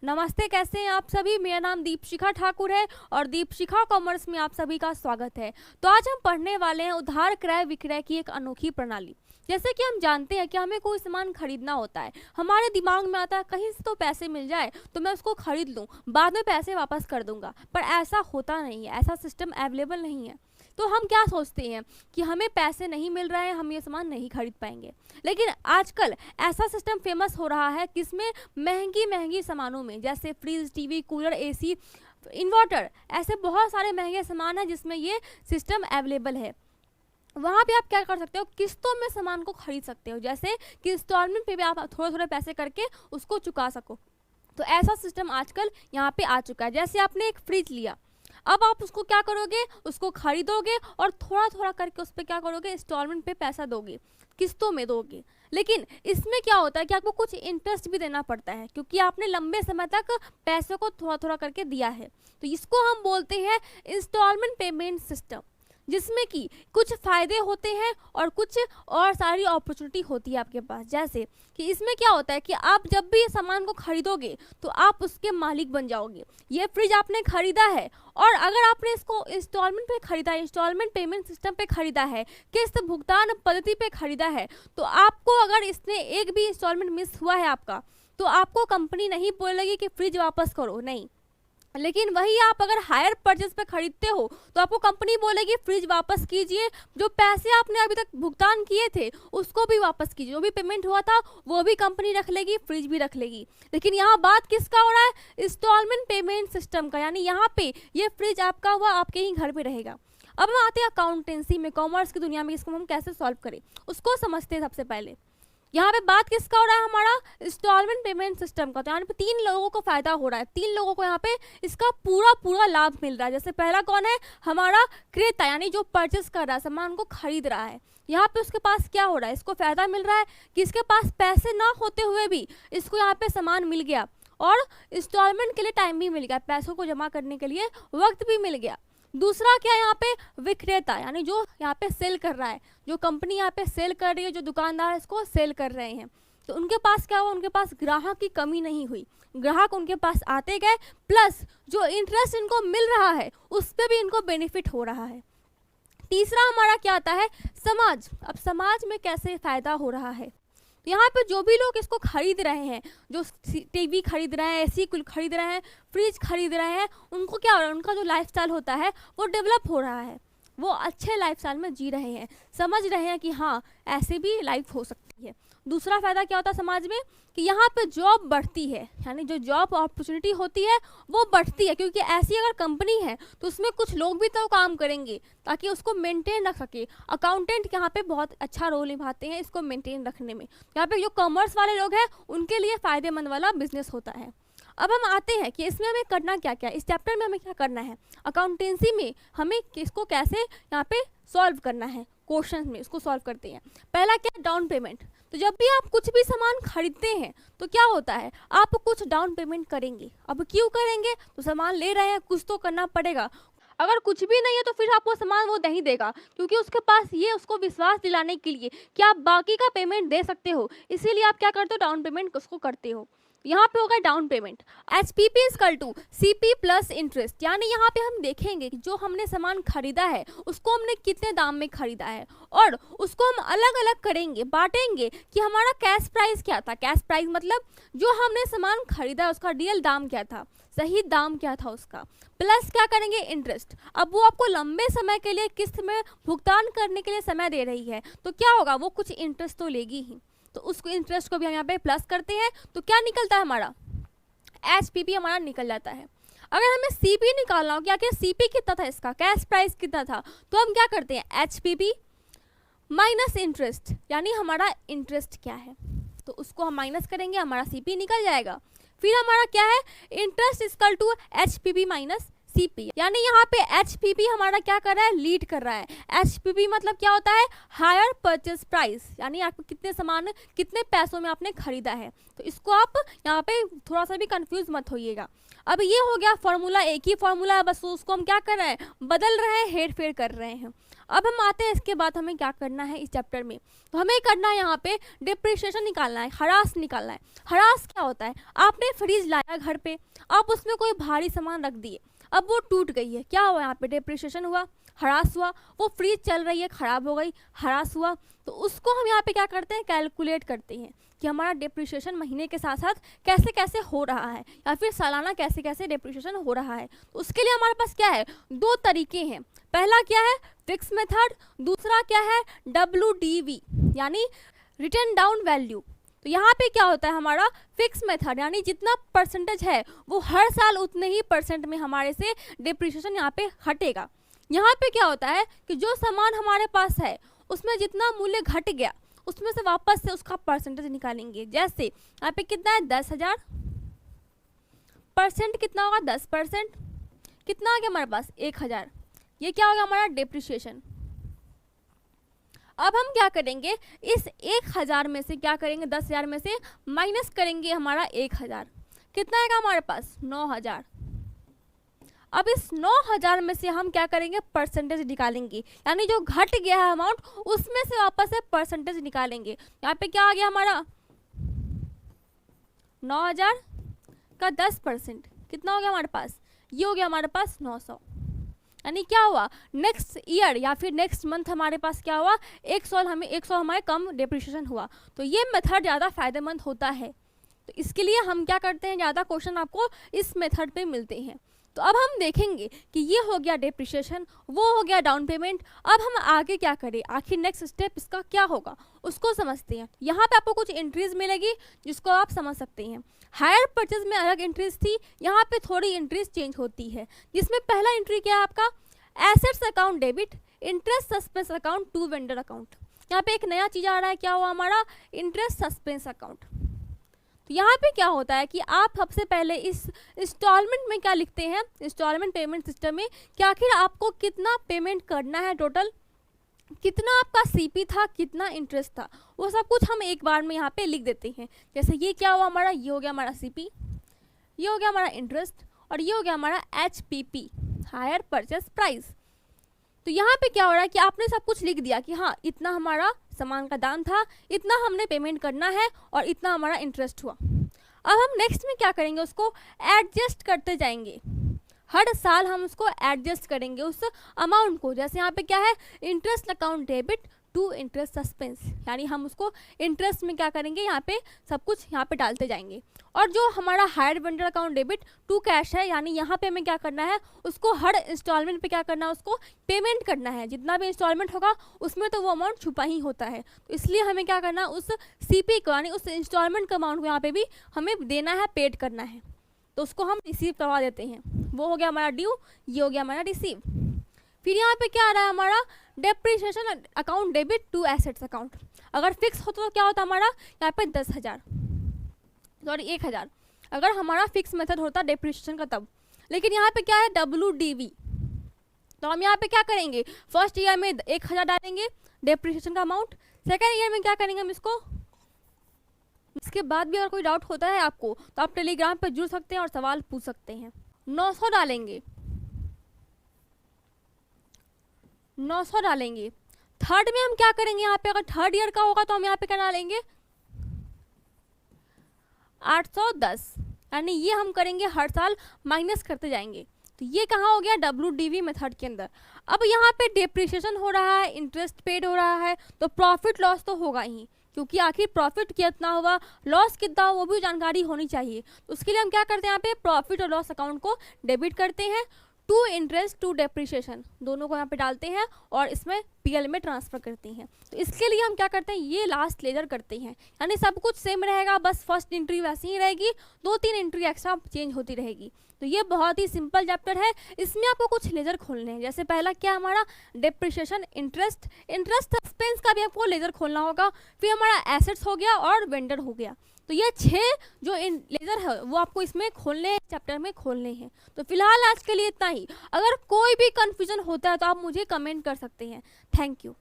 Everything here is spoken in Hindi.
नमस्ते, कैसे हैं आप सभी। मेरा नाम दीपशिखा ठाकुर है और दीपशिखा कॉमर्स में आप सभी का स्वागत है। तो आज हम पढ़ने वाले हैं उधार क्रय विक्रय की एक अनोखी प्रणाली। जैसे कि हम जानते हैं कि हमें कोई सामान खरीदना होता है, हमारे दिमाग में आता है कहीं से तो पैसे मिल जाए तो मैं उसको खरीद लूँ, बाद में पैसे वापस कर दूंगा। पर ऐसा होता नहीं है, ऐसा सिस्टम अवेलेबल नहीं है। तो हम क्या सोचते हैं कि हमें पैसे नहीं मिल रहे हैं, हम ये सामान नहीं खरीद पाएंगे। लेकिन आजकल ऐसा सिस्टम फेमस हो रहा है किसमें, महंगी महंगी सामानों में, जैसे fridge, TV, cooler, AC, inverter, ऐसे बहुत सारे महंगे सामान हैं जिसमें ये सिस्टम अवेलेबल है। वहाँ पे आप क्या कर सकते हो, किस्तों में सामान को खरीद सकते हो, जैसे कि इंस्टॉलमेंट पे भी आप थोड़े थोड़े पैसे करके उसको चुका सको। तो ऐसा सिस्टम आजकल यहाँ पे आ चुका है। जैसे आपने एक फ्रिज लिया, अब आप उसको क्या करोगे, उसको खरीदोगे और थोड़ा थोड़ा करके उस पर क्या करोगे, इंस्टॉलमेंट पे पैसा दोगे, किस्तों में दोगे। लेकिन इसमें क्या होता है कि आपको कुछ इंटरेस्ट भी देना पड़ता है, क्योंकि आपने लंबे समय तक पैसों को थोड़ा थोड़ा करके दिया है। तो इसको हम बोलते हैं इंस्टॉलमेंट पेमेंट सिस्टम, जिसमें कि कुछ फ़ायदे होते हैं और कुछ और सारी अपॉर्चुनिटी होती है आपके पास। जैसे कि इसमें क्या होता है कि आप जब भी सामान को खरीदोगे तो आप उसके मालिक बन जाओगे। ये फ्रिज आपने खरीदा है और अगर आपने इसको इंस्टॉलमेंट पे खरीदा है, इंस्टॉलमेंट पेमेंट सिस्टम पे खरीदा है, किस्त भुगतान पद्धति पे खरीदा है, तो आपको अगर इसने एक भी इंस्टॉलमेंट मिस हुआ है आपका, तो आपको कंपनी नहीं बोलेगी कि फ्रिज वापस करो, नहीं। लेकिन वही आप अगर हायर परचेज पे खरीदते हो तो आपको कंपनी बोलेगी फ्रिज वापस कीजिए, जो पैसे आपने अभी तक भुगतान किए थे उसको भी वापस कीजिए, जो भी पेमेंट हुआ था वो भी कंपनी रख लेगी, फ्रिज भी रख लेगी। लेकिन यहाँ बात किसका हो रहा है, इंस्टॉलमेंट पेमेंट सिस्टम का। यानी यहाँ पे ये फ्रिज आपका हुआ, आपके ही घर पे रहेगा। अब हम आते हैं अकाउंटेंसी में, कॉमर्स की दुनिया में, इसको हम कैसे सॉल्व करें उसको समझते हैं। सबसे पहले यहाँ पे बात किसका हो रहा है, हमारा इंस्टॉलमेंट पेमेंट सिस्टम का। तो यहाँ पे 3 लोगों को फायदा हो रहा है, 3 लोगों को यहाँ पे इसका पूरा पूरा लाभ मिल रहा है। जैसे पहला कौन है, हमारा क्रेता, यानी जो परचेस कर रहा है, सामान को खरीद रहा है। यहाँ पे उसके पास क्या हो रहा है, इसको फायदा मिल रहा है कि इसके पास पैसे ना होते हुए भी इसको यहाँ पे सामान मिल गया और इंस्टॉलमेंट के लिए टाइम भी मिल गया, पैसों को जमा करने के लिए वक्त भी मिल गया। दूसरा क्या है यहाँ पे, विक्रेता, यानी जो यहाँ पे सेल कर रहा है, जो कंपनी यहाँ पे सेल कर रही है, जो दुकानदार इसको सेल कर रहे हैं, तो उनके पास क्या हुआ, उनके पास ग्राहक की कमी नहीं हुई, ग्राहक उनके पास आते गए, प्लस जो इंटरेस्ट इनको मिल रहा है उस पर भी इनको बेनिफिट हो रहा है। तीसरा हमारा क्या आता है, समाज। अब समाज में कैसे फायदा हो रहा है, यहाँ पे जो भी लोग इसको खरीद रहे हैं, जो टीवी खरीद रहे हैं, एसी खरीद रहे हैं, फ्रिज खरीद रहे हैं, उनको क्या हो रहा है, उनका जो लाइफस्टाइल होता है वो डेवलप हो रहा है, वो अच्छे लाइफस्टाइल में जी रहे हैं, समझ रहे हैं कि हाँ ऐसे भी लाइफ हो सकती है। दूसरा फायदा क्या होता है समाज में, कि यहाँ पे जॉब बढ़ती है, यानी जो जॉब अपॉर्चुनिटी होती है वो बढ़ती है, क्योंकि ऐसी अगर कंपनी है तो उसमें कुछ लोग भी तो काम करेंगे ताकि उसको मेंटेन रख सके। अकाउंटेंट यहाँ पे बहुत अच्छा रोल निभाते हैं इसको मेंटेन रखने में। यहाँ पे जो कॉमर्स वाले लोग हैं उनके लिए फ़ायदेमंद वाला बिजनेस होता है। अब हम आते हैं कि इसमें हमें करना क्या क्या, इस चैप्टर में हमें क्या करना है, अकाउंटेंसी में हमें किसको कैसे यहाँ पे सॉल्व करना है, क्वेश्चन में इसको सॉल्व करते हैं। पहला क्या, डाउन पेमेंट। तो जब भी आप कुछ भी सामान खरीदते हैं तो क्या होता है, आप कुछ डाउन पेमेंट करेंगे। अब क्यों करेंगे, तो सामान ले रहे हैं, कुछ तो करना पड़ेगा। अगर कुछ भी नहीं है तो फिर आपको सामान वो नहीं देगा, क्योंकि उसके पास ये उसको विश्वास दिलाने के लिए कि आप बाकी का पेमेंट दे सकते हो, इसीलिए आप क्या करते हो, डाउन पेमेंट उसको करते हो। यहाँ पे होगा down payment. HPP equal to CP plus interest, यानी यहाँ पे हम देखेंगे कि जो हमने सामान खरीदा है उसको हमने कितने दाम में खरीदा है और उसको हम अलग अलग करेंगे, बांटेंगे कि हमारा कैश प्राइस क्या था। कैश प्राइस मतलब जो हमने सामान खरीदा उसका रियल दाम क्या था, सही दाम क्या था उसका, प्लस क्या करेंगे, इंटरेस्ट। अब वो आपको लंबे समय के लिए किस्त में भुगतान करने के लिए समय दे रही है, तो क्या होगा, वो कुछ इंटरेस्ट तो लेगी ही, तो उसको इंटरेस्ट को भी हम यहाँ पे प्लस करते हैं। तो क्या निकलता है हमारा, HPP हमारा निकल जाता है। अगर हमें CP निकालना हो कि आखिर CP कितना था, इसका कैश प्राइस कितना था, तो हम क्या करते हैं, HPP माइनस इंटरेस्ट, यानी हमारा इंटरेस्ट क्या है, तो उसको हम माइनस करेंगे, हमारा CP निकल जाएगा। फिर हमारा क्या है, interest equal to HPP minus CP, यानी यहाँ पे HPP हमारा क्या कर रहा है, लीड कर रहा है। HPP मतलब क्या होता है, हायर परचेज प्राइस, यानी आपको कितने सामान कितने पैसों में आपने खरीदा है। तो इसको आप यहाँ पे थोड़ा सा भी कंफ्यूज मत होइएगा। अब ये हो गया फॉर्मूला, एक ही फॉर्मूला है, बस उसको हम क्या कर रहे हैं, बदल रहे हैं, हेर फेर कर रहे हैं। अब हम आते हैं इसके बाद हमें क्या करना है इस चैप्टर में। तो हमें करना है यहाँ पे डिप्रिसिएशन निकालना है, हरास निकालना है। हरास क्या होता है, आपने फ्रिज लाया घर पे, आप उसमें कोई भारी सामान रख दिए, अब वो टूट गई है, क्या हुआ यहाँ पे डिप्रिसिएशन हुआ, हरास हुआ। वो फ्रिज चल रही है, खराब हो गई, हरास हुआ। तो उसको हम यहाँ पे क्या करते हैं, कैलकुलेट करते हैं कि हमारा डिप्रिसिएशन महीने के साथ साथ कैसे कैसे हो रहा है, या फिर सालाना कैसे कैसे डिप्रिसिएशन हो रहा है। तो उसके लिए हमारे पास क्या है, दो तरीके हैं। पहला क्या है, फिक्स मेथड, दूसरा क्या है, WDV यानी रिटन डाउन वैल्यू। तो यहाँ पे क्या होता है, हमारा फिक्स मेथड यानी जितना परसेंटेज है वो हर साल उतने ही परसेंट में हमारे से डिप्रिसिएशन यहाँ पे हटेगा। यहाँ पे क्या होता है कि जो सामान हमारे पास है उसमें जितना मूल्य घट गया उसमें से वापस से उसका परसेंटेज निकालेंगे। जैसे यहाँ पे कितना है, 10,000, परसेंट कितना होगा, 10%, कितना आ गया हमारे पास, 1,000। ये क्या होगा हमारा डिप्रिसिएशन। अब हम क्या करेंगे, इस 1,000 में से क्या करेंगे, 10,000 में से माइनस करेंगे हमारा 1,000, कितना आएगा हमारे पास, 9,000। अब इस 9,000 में से हम क्या करेंगे, परसेंटेज निकालेंगे, यानी जो घट गया है अमाउंट उसमें से वापस से परसेंटेज निकालेंगे। यहाँ पे क्या आ गया हमारा, 9,000 का 10% कितना हो गया हमारे पास, ये हो गया हमारे पास 900। यानी क्या हुआ, नेक्स्ट ईयर या फिर नेक्स्ट मंथ हमारे पास क्या हुआ, 100 हमारे कम डिप्रिसिएशन हुआ। तो ये मेथड ज़्यादा फायदेमंद होता है। तो इसके लिए हम क्या करते हैं, ज़्यादा क्वेश्चन आपको इस मेथड पे मिलते हैं। तो अब हम देखेंगे कि ये हो गया डिप्रिसिएशन, वो हो गया डाउन पेमेंट। अब हम आगे क्या करें, आखिर नेक्स्ट स्टेप इसका क्या होगा उसको समझते हैं। यहाँ पे आपको कुछ एंट्रीज मिलेगी जिसको आप समझ सकते हैं। हायर परचेज में अलग एंट्रीज थी, यहाँ पे थोड़ी एंट्रीज चेंज होती है, जिसमें पहला एंट्री क्या है आपका, assets account debit, interest suspense account to vendor account. यहाँ पे एक नया चीज़ आ रहा है, क्या हुआ हमारा, इंटरेस्ट सस्पेंस अकाउंट। तो यहाँ पे क्या होता है कि आप सबसे पहले इस इंस्टॉलमेंट में क्या लिखते हैं, इंस्टॉलमेंट पेमेंट सिस्टम में कि आखिर आपको कितना पेमेंट करना है, टोटल कितना आपका सीपी था, कितना इंटरेस्ट था, वो सब कुछ हम एक बार में यहाँ पे लिख देते हैं। जैसे ये क्या हुआ हमारा, ये हो गया हमारा सीपी, ये हो गया हमारा इंटरेस्ट, और ये हो गया हमारा HPP, हायर परचेस प्राइस। तो यहाँ पे क्या हो रहा है कि आपने सब कुछ लिख दिया कि हाँ इतना हमारा सामान का दाम था, इतना हमने पेमेंट करना है, और इतना हमारा इंटरेस्ट हुआ। अब हम नेक्स्ट में क्या करेंगे, उसको एडजस्ट करते जाएंगे, हर साल हम उसको एडजस्ट करेंगे उस अमाउंट को। जैसे यहाँ पे क्या है, interest account debit to interest suspense, यानी हम उसको इंटरेस्ट में क्या करेंगे, यहाँ पे सब कुछ यहाँ पे डालते जाएंगे। और जो हमारा hire vendor account debit to cash है, यानी यहाँ पे हमें क्या करना है, उसको हर इंस्टॉलमेंट पे क्या करना है, उसको पेमेंट करना है। जितना भी इंस्टॉलमेंट होगा उसमें तो वो अमाउंट छुपा ही होता है, तो इसलिए हमें क्या करना है, उस सीपी को यानी उस इंस्टॉलमेंट का अमाउंट को यहाँ पे भी हमें देना है, पेड करना है। तो उसको हम रिसीव करवा देते हैं, वो हो गया हमारा ड्यू, ये हो गया हमारा रिसीव। फिर यहाँ पे क्या आ रहा है हमारा, depreciation account debit to assets account. अगर फिक्स होता तो क्या होता हमारा, यहाँ पे 10,000 सॉरी 1,000, अगर हमारा फिक्स मेथड होता डेप्रिसिएशन का तब। लेकिन यहाँ पे क्या है, WDV। तो हम यहाँ पे क्या करेंगे, फर्स्ट ईयर में 1,000 डालेंगे डेप्रिसिएशन का अमाउंट, सेकेंड ईयर में क्या करेंगे हम इसको। इसके बाद भी अगर कोई डाउट होता है आपको तो आप टेलीग्राम पर जुड़ सकते हैं और सवाल पूछ सकते हैं। 900 डालेंगे, 900 डालेंगे। थर्ड में हम क्या करेंगे, यहाँ पे अगर थर्ड ईयर का होगा तो हम यहाँ पे क्या डालेंगे, 810, यानी ये हम करेंगे हर साल माइनस करते जाएंगे। तो ये कहाँ हो गया, WDV मेथड के अंदर। अब यहाँ पे डिप्रिसिएशन हो रहा है, इंटरेस्ट पेड हो रहा है, तो प्रॉफिट लॉस तो होगा ही, क्योंकि आखिर प्रॉफिट कितना होगा, लॉस कितना हो, वो भी जानकारी होनी चाहिए। तो उसके लिए हम क्या करते हैं, यहाँ पे प्रॉफिट और लॉस अकाउंट को डेबिट करते हैं, टू इंटरेस्ट टू डेप्रिसिएशन दोनों को यहाँ पे डालते हैं और इसमें PL में ट्रांसफ़र करते हैं। तो इसके लिए हम क्या करते हैं, ये लास्ट लेजर करते हैं, यानी सब कुछ सेम रहेगा, बस फर्स्ट एंट्री वैसी ही रहेगी, 2-3 एंट्री एक्स्ट्रा चेंज होती रहेगी। तो ये बहुत ही सिंपल चैप्टर है, इसमें आपको कुछ लेजर खोलने हैं। जैसे पहला क्या हमारा डेप्रिसिएशन, इंटरेस्ट सस्पेंस का भी आपको लेजर खोलना होगा, फिर हमारा एसेट्स हो गया और वेंडर हो गया। तो ये 6 जो लेजर है वो आपको इसमें खोलने हैं, चैप्टर में खोलने हैं। तो फिलहाल आज के लिए इतना ही। अगर कोई भी कंफ्यूजन होता है तो आप मुझे कमेंट कर सकते हैं। Thank you.